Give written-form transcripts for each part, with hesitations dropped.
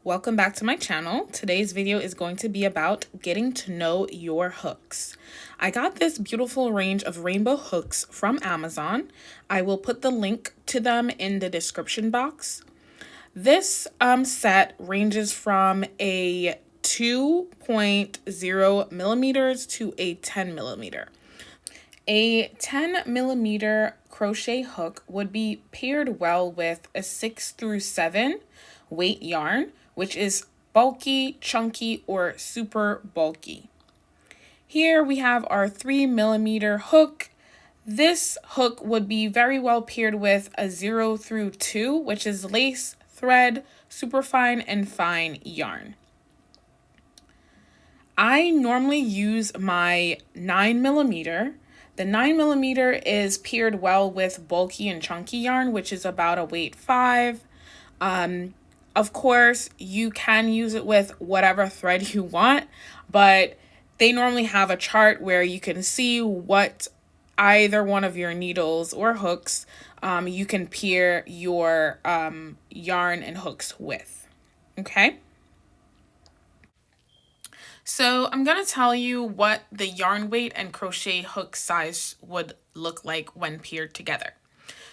Welcome back to my channel. Today's video is going to be about getting to know your hooks. I got this beautiful range of rainbow hooks from Amazon. I will put the link to them in the description box. This set ranges from a 2.0 millimeters to a 10 millimeter. A 10 millimeter crochet hook would be paired well with a 6 through 7 weight yarn, which is bulky, chunky, or super bulky. Here we have our 3 millimeter hook. This hook would be very well paired with a 0 through 2, which is lace, thread, superfine, and fine yarn. I normally use my 9 millimeter. The 9 millimeter is paired well with bulky and chunky yarn, which is about a weight 5. Of course, you can use it with whatever thread you want, but they normally have a chart where you can see what either one of your needles or hooks you can pair your yarn and hooks with. Okay? So I'm going to tell you what the yarn weight and crochet hook size would look like when paired together.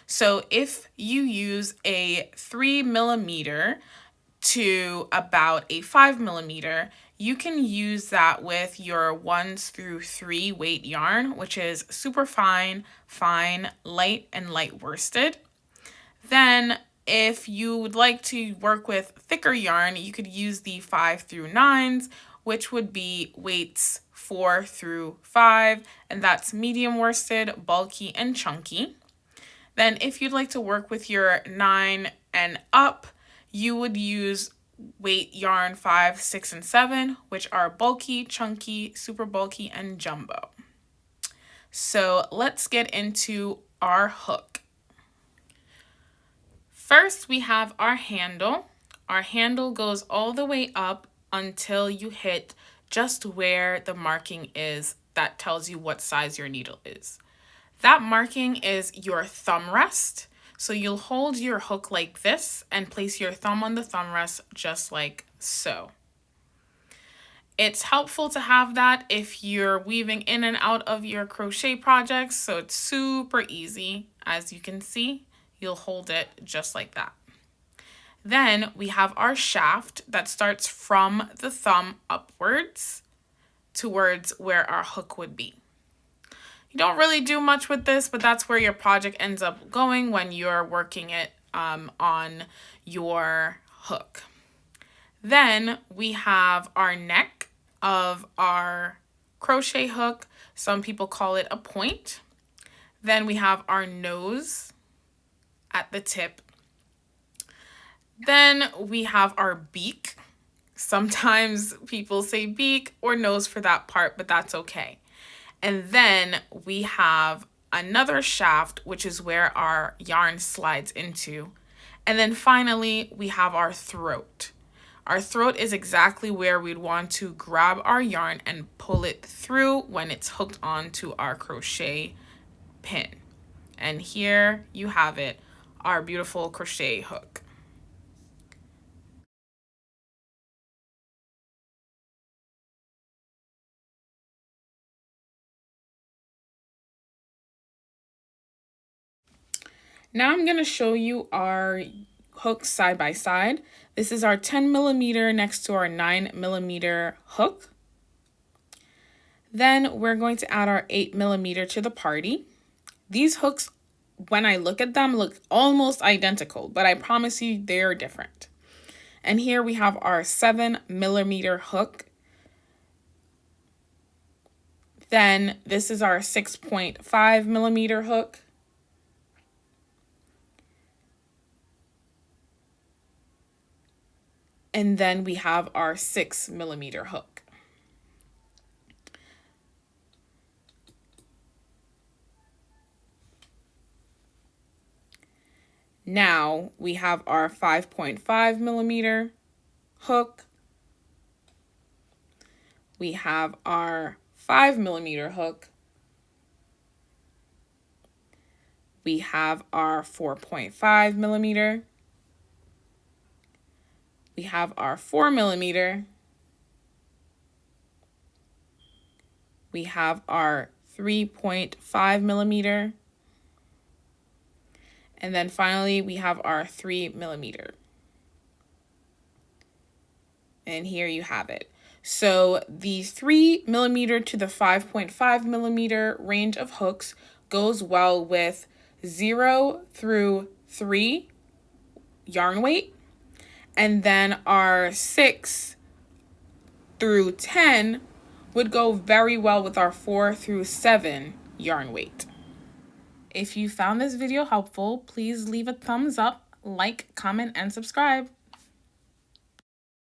So if you use a 3 millimeter to about a 5 millimeter, you can use that with your 1 through 3 weight yarn, which is super fine, fine, light, and light worsted. Then if you would like to work with thicker yarn, you could use the 5 through 9s, which would be weights 4 through 5, and that's medium worsted, bulky, and chunky. Then if you'd like to work with your 9 and up, you would use weight yarn 5, 6, and 7, which are bulky, chunky, super bulky, and jumbo. So let's get into our hook. First, we have our handle. Our handle goes all the way up until you hit just where the marking is that tells you what size your needle is. That marking is your thumb rest. So you'll hold your hook like this and place your thumb on the thumb rest just like so. It's helpful to have that if you're weaving in and out of your crochet projects, so it's super easy. As you can see, you'll hold it just like that. Then we have our shaft that starts from the thumb upwards towards where our hook would be. You don't really do much with this, but that's where your project ends up going when you're working it on your hook. Then we have our neck of our crochet hook. Some people call it a point. Then we have our nose at the tip. Then we have our beak. Sometimes people say beak or nose for that part, but that's okay. And then we have another shaft, which is where our yarn slides into. And then finally, we have our throat. Our throat is exactly where we'd want to grab our yarn and pull it through when it's hooked onto our crochet pin. And here you have it, our beautiful crochet hook. Now I'm going to show you our hooks side by side. This is our 10 millimeter next to our 9 millimeter hook. Then we're going to add our 8 millimeter to the party. These hooks, when I look at them, look almost identical, but I promise you they're different. And here we have our 7 millimeter hook. Then this is our 6.5 millimeter hook. And then we have our 6 millimeter hook. Now we have our 5.5 millimeter hook. We have our 5 millimeter hook. We have our 4.5 millimeter. We have our 4mm. We have our 3.5mm. And then finally, we have our 3mm. And here you have it. So the 3mm to the 5.5mm range of hooks goes well with 0 through 3 yarn weight. And then our 6 through 10 would go very well with our 4 through 7 yarn weight. If you found this video helpful, please leave a thumbs up, like, comment, and subscribe.